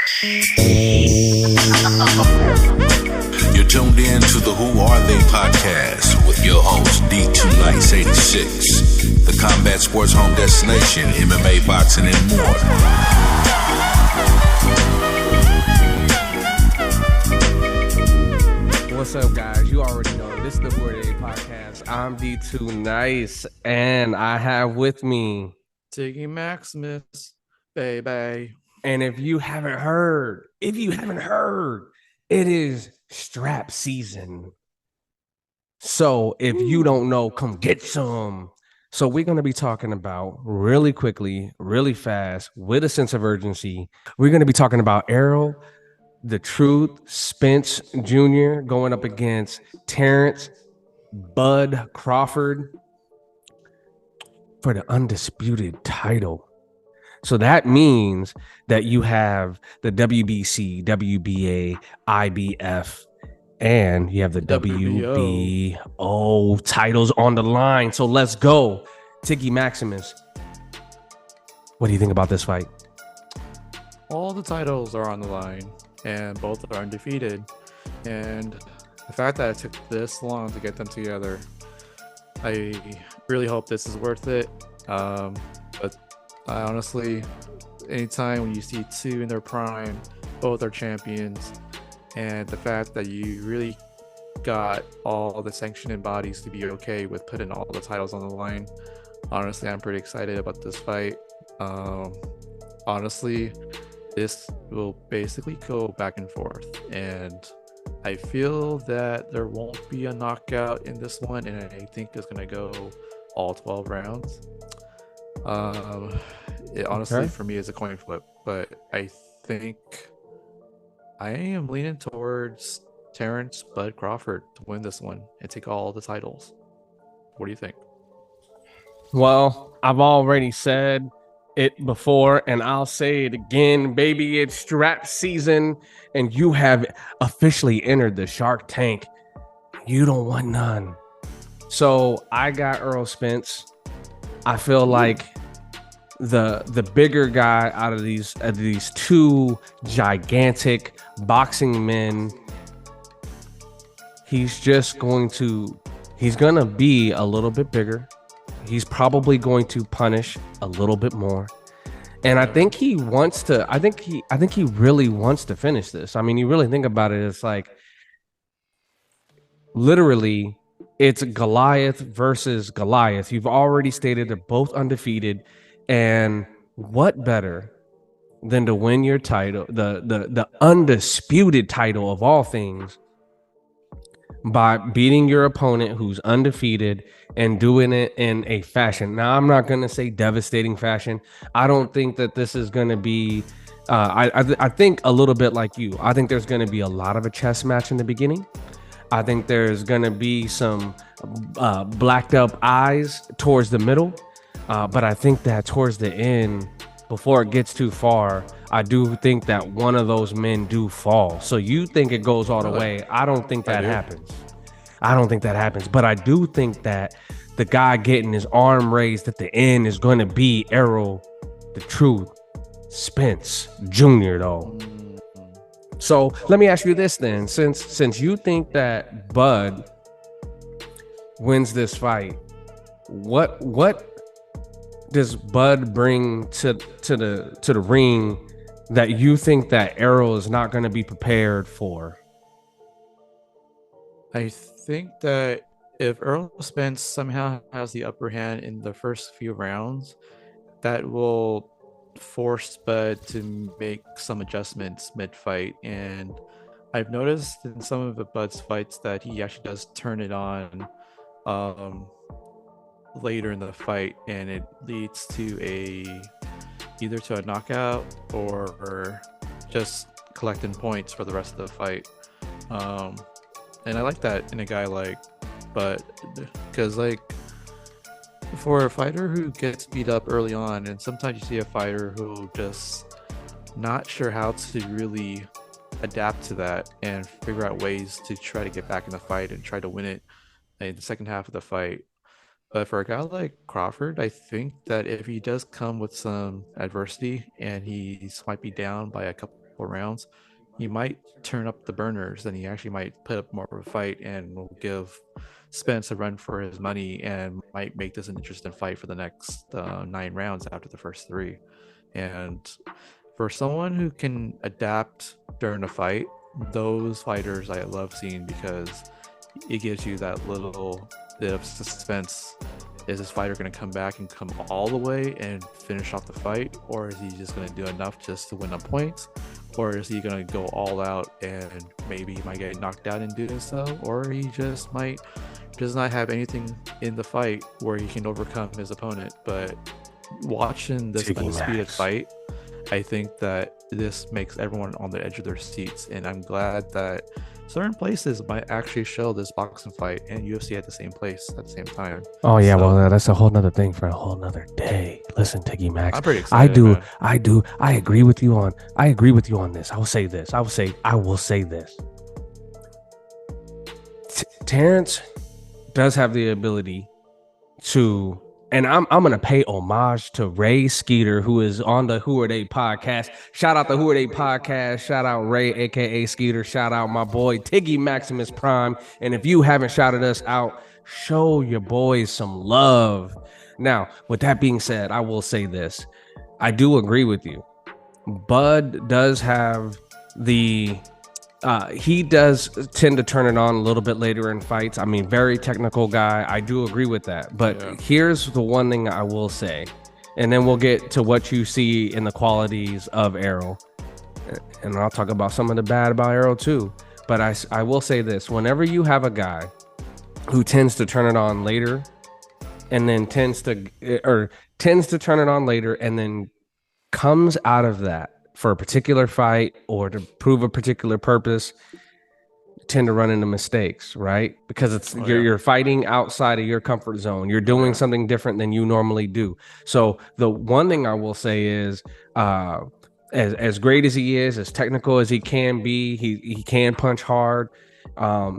You're tuned in to the Who Are They podcast with your host D2 Nice 86, the combat sports home destination, MMA, boxing, and more. What's up, guys? You already know this is the Who Are They podcast. I'm D2 Nice, and I have with me Tiggy Maximus, baby. And if you haven't heard, it is strap season. So if you don't know, come get some. So we're going to be talking about really quickly, really fast, with a sense of urgency. We're going to be talking about Errol, the Truth, Spence Jr. going up against Terrence Bud Crawford for the undisputed title. So that means that you have the WBC, WBA, IBF, and you have the WBO titles on the line. So let's go. Tiggy Maximus, what do you think about this fight? All the titles are on the line, and both are undefeated. And the fact that it took this long to get them together, I really hope this is worth it. But I honestly, anytime when you see two in their prime, both are champions, and the fact that you really got all the sanctioning bodies to be okay with putting all the titles on the line, honestly, I'm pretty excited about this fight. Honestly, this will basically go back and forth, and I feel that there won't be a knockout in this one, and I think it's going to go all 12 rounds. It honestly for me is a coin flip, but I think I am leaning towards Terrence Bud Crawford to win this one and take all the titles. What do you think? Well, I've already said it before, and I'll say it again, baby. It's strap season, and you have officially entered the Shark Tank. You don't want none. So I got Errol Spence. I feel like the bigger guy out of these two gigantic boxing men, he's gonna be a little bit bigger. He's probably going to punish a little bit more. And I think he wants to, I think he really wants to finish this. I mean, you really think about it, it's like literally it's Goliath versus Goliath. You've already stated they're both undefeated. And what better than to win your title, the undisputed title of all things, by beating your opponent who's undefeated and doing it in a fashion. Now, I'm not going to say devastating fashion. I don't think that this is going to be, I think a little bit like you. I think there's going to be a lot of a chess match in the beginning. I think there's going to be some blacked up eyes towards the middle. But I think that towards the end, before it gets too far, I do think that one of those men do fall. So you think it goes all the way. I don't think that happens. But I do think that the guy getting his arm raised at the end is going to be Errol, the Truth, Spence Jr. though. So let me ask you this then. Since you think that Bud wins this fight, what does Bud bring to the ring that you think that Errol is not going to be prepared for? I think that if Errol Spence somehow has the upper hand in the first few rounds, that will force Bud to make some adjustments mid-fight. And I've noticed in some of the Bud's fights that he actually does turn it on later in the fight, and it leads to either to a knockout or just collecting points for the rest of the fight. And I like that in a guy like Bud, because like for a fighter who gets beat up early on, and sometimes you see a fighter who just not sure how to really adapt to that and figure out ways to try to get back in the fight and try to win it in the second half of the fight. But for a guy like Crawford, I think that if he does come with some adversity and he might be down by a couple couple of rounds, he might turn up the burners, and he actually might put up more of a fight and will give Spence a run for his money and might make this an interesting fight for the next 9 rounds after the first 3. And for someone who can adapt during a fight, those fighters I love seeing, because it gives you that little bit of suspense. Is this fighter going to come back and come all the way and finish off the fight, or is he just going to do enough just to win on points, or is he going to go all out and maybe he might get knocked out in doing so, or he just might does not have anything in the fight where he can overcome his opponent. But watching this undisputed fight, I think that this makes everyone on the edge of their seats, and I'm glad that certain places might actually show this boxing fight and UFC at the same place at the same time. Oh yeah, so, well that's a whole nother thing for a whole nother day. Listen, Tiggy Max, I'm pretty excited, I agree with you on this. I will say this. Terrence does have the ability to, and I'm gonna pay homage to Ray Skeeter, who is on the Who Are They podcast. Shout out the Who Are They podcast. Shout out Ray, aka Skeeter. Shout out my boy Tiggy Maximus Prime. And if you haven't shouted us out, show your boys some love. Now, with that being said, I will say this: I do agree with you. Bud does have the. He does tend to turn it on a little bit later in fights. I mean, very technical guy. I do agree with that. But here's the one thing I will say, and then we'll get to what you see in the qualities of Errol. And I'll talk about some of the bad about Errol too. But I will say this: whenever you have a guy who tends to turn it on later, and then tends to turn it on later, and then comes out of that for a particular fight or to prove a particular purpose, tend to run into mistakes, right? Because it's you're fighting outside of your comfort zone. You're doing something different than you normally do. So the one thing I will say is, as great as he is, as technical as he can be, he can punch hard.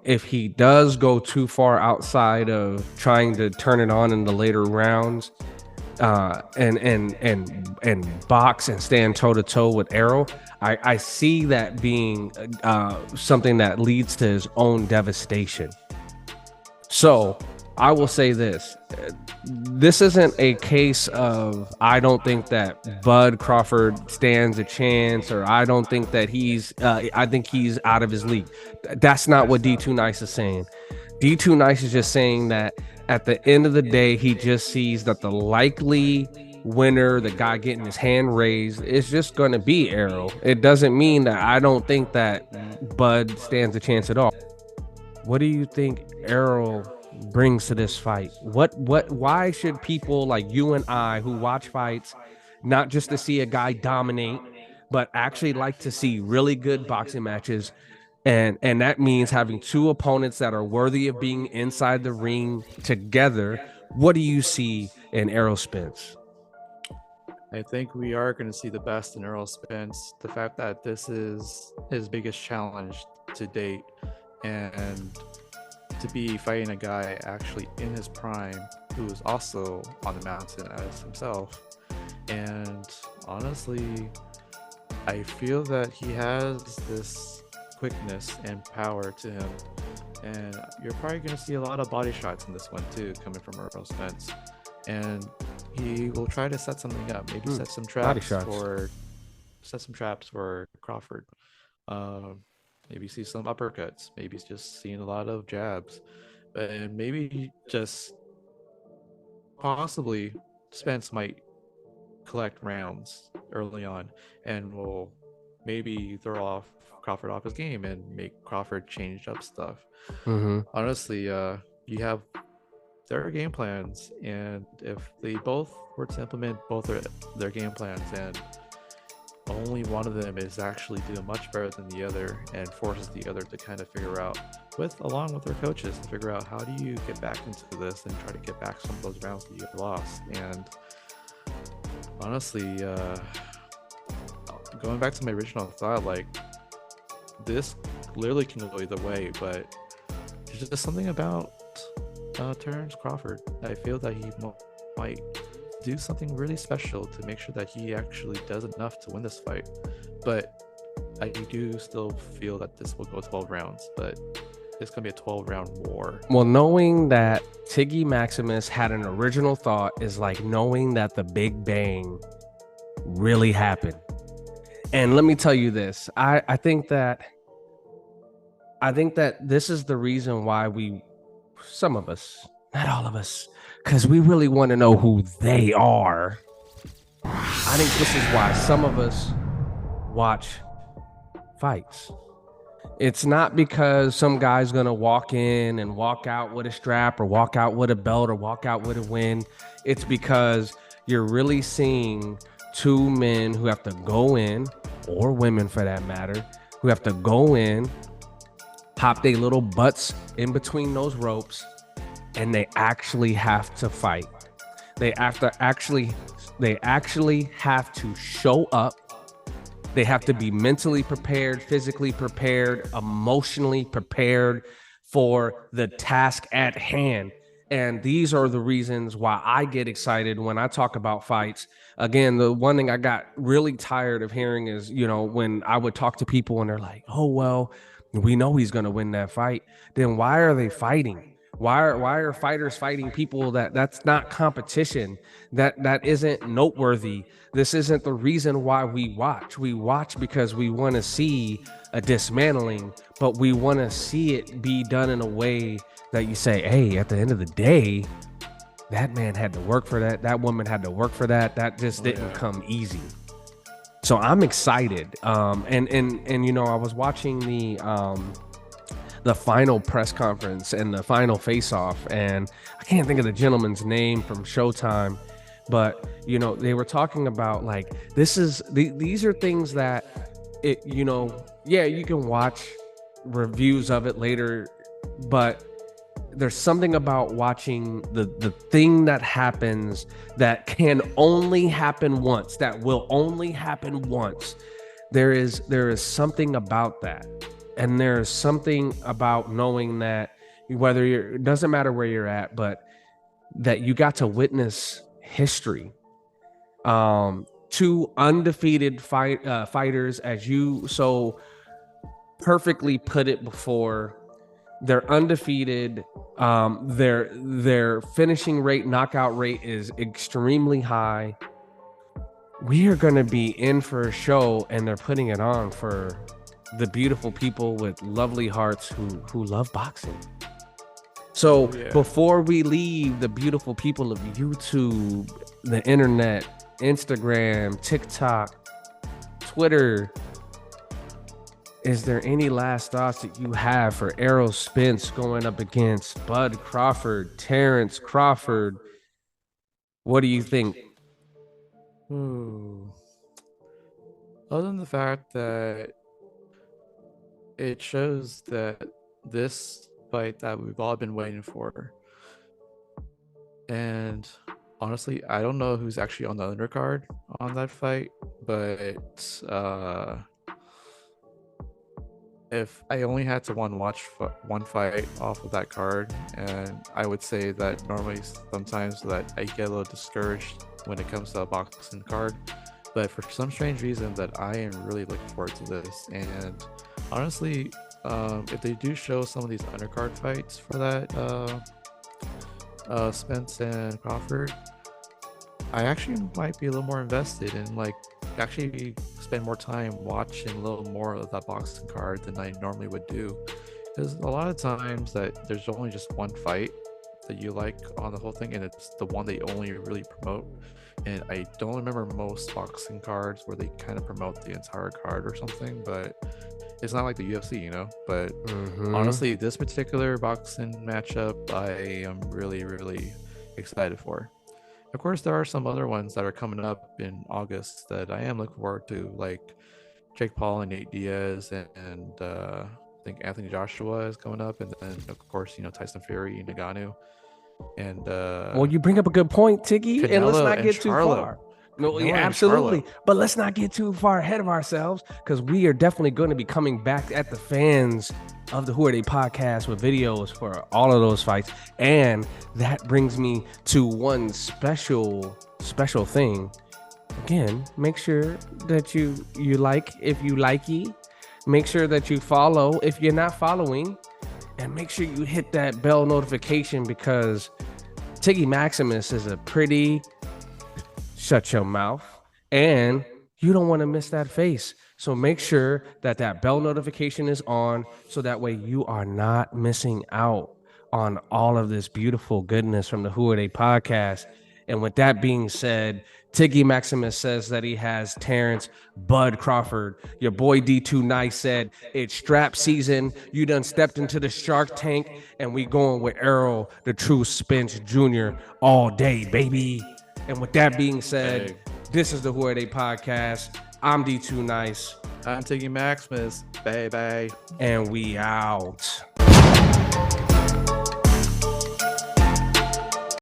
If he does go too far outside of trying to turn it on in the later rounds, and box and stand toe-to-toe with Errol, I see that being something that leads to his own devastation. So I will say this: this isn't a case of I don't think that Bud Crawford stands a chance, or I don't think that I think he's out of his league. That's not what D2 Nice is saying. D2 Nice is just saying that at the end of the day, he just sees that the likely winner, the guy getting his hand raised, is just going to be Errol. It doesn't mean that I don't think that Bud stands a chance at all. What do you think Errol brings to this fight? Why should people like you and I, who watch fights, not just to see a guy dominate, but actually like to see really good boxing matches? And that means having two opponents that are worthy of being inside the ring together. What do you see in Errol Spence? I think we are going to see the best in Errol Spence. The fact that this is his biggest challenge to date, and to be fighting a guy actually in his prime who is also on the mountain as himself. And honestly, I feel that he has this quickness and power to him, and you're probably going to see a lot of body shots in this one too, coming from Errol Spence. And he will try to set something up, maybe set some traps for Crawford. Maybe see some uppercuts, maybe just seeing a lot of jabs, and maybe just possibly Spence might collect rounds early on and will maybe throw Crawford off his game and make Crawford change up stuff. Honestly, you have their game plans, and if they both were to implement both their game plans, and only one of them is actually doing much better than the other and forces the other to kind of figure out, along with their coaches, to figure out how do you get back into this and try to get back some of those rounds that you have lost. And honestly, going back to my original thought, like, this literally can go either way, but there's just something about Terrence Crawford. I feel that he might do something really special to make sure that he actually does enough to win this fight. But I do still feel that this will go 12 rounds, but it's gonna be a 12-round war. Well, knowing that Tiggy Maximus had an original thought is like knowing that the Big Bang really happened. And let me tell you this, I think that this is the reason why some of us, not all of us, because we really want to know who they are. I think this is why some of us watch fights. It's not because some guy's gonna walk in and walk out with a strap or walk out with a belt or walk out with a win. It's because you're really seeing two men who have to go in, or women for that matter, who have to go in, hop their little butts in between those ropes, and they actually have to fight. They actually have to show up. They have to be mentally prepared, physically prepared, emotionally prepared for the task at hand. And these are the reasons why I get excited when I talk about fights. Again, the one thing I got really tired of hearing is, when I would talk to people and they're like, oh, well, we know he's going to win that fight. Then why are they fighting? Why are fighters fighting people that's not competition? That isn't noteworthy. This isn't the reason why we watch. We watch because we want to see a dismantling, but we want to see it be done in a way that you say, hey, at the end of the day, that man had to work for that. That woman had to work for that. That just didn't come easy. So I'm excited. And I was watching the final press conference and the final face-off, and I can't think of the gentleman's name from Showtime, but they were talking about like these are things that you can watch reviews of it later, but there's something about watching the thing that happens that can only happen once, that will only happen once. There is something about that. And there's something about knowing that it doesn't matter where you're at, but that you got to witness history. Two undefeated fighters, as you so perfectly put it before. They're undefeated. Their finishing rate, knockout rate is extremely high. We are going to be in for a show, and they're putting it on for the beautiful people with lovely hearts who love boxing. So before we leave the beautiful people of YouTube, the internet, Instagram, TikTok, Twitter, is there any last thoughts that you have for Errol Spence going up against Bud Crawford, Terrence Crawford? What do you think? Other than the fact that it shows that this fight that we've all been waiting for, and honestly, I don't know who's actually on the undercard on that fight, but if I only had to watch one fight off of that card, and I would say that normally sometimes that I get a little discouraged when it comes to a boxing card, but for some strange reason that I am really looking forward to this. And honestly, if they do show some of these undercard fights for that Spence and Crawford, I actually might be a little more invested and actually spend more time watching a little more of that boxing card than I normally would do, because a lot of times that there's only just one fight that you like on the whole thing, and it's the one they only really promote. And I don't remember most boxing cards where they kind of promote the entire card or something, but it's not like the UFC, but honestly, this particular boxing matchup I am really, really excited for. Of course, there are some other ones that are coming up in August that I am looking forward to, like Jake Paul and Nate Diaz, and I think Anthony Joshua is coming up, and then of course, Tyson Fury and Ngannou. And well, you bring up a good point, Tiggy, Canelo and let's not get too Charlo. far. No, yeah, absolutely. But let's not get too far ahead of ourselves, because we are definitely going to be coming back at the fans of the Who Are They podcast with videos for all of those fights. And that brings me to one special thing. Again, make sure that you like, if you likey, Make sure that you follow if you're not following, and make sure you hit that bell notification, because Tiggy Maximus is a pretty shut your mouth, and you don't want to miss that face. So make sure that that bell notification is on, so that way you are not missing out on all of this beautiful goodness from the Who Are They podcast. And with that being said, Tiggy Maximus says that he has Terrence Bud Crawford. Your boy D2 Nice said it's strap season. You done stepped into the Shark Tank, and we going with Errol, the true Spence Jr. all day, baby. And with that being said, this is the Who Are They podcast. I'm D2 Nice. I'm Tiggy Maximus, baby. And we out.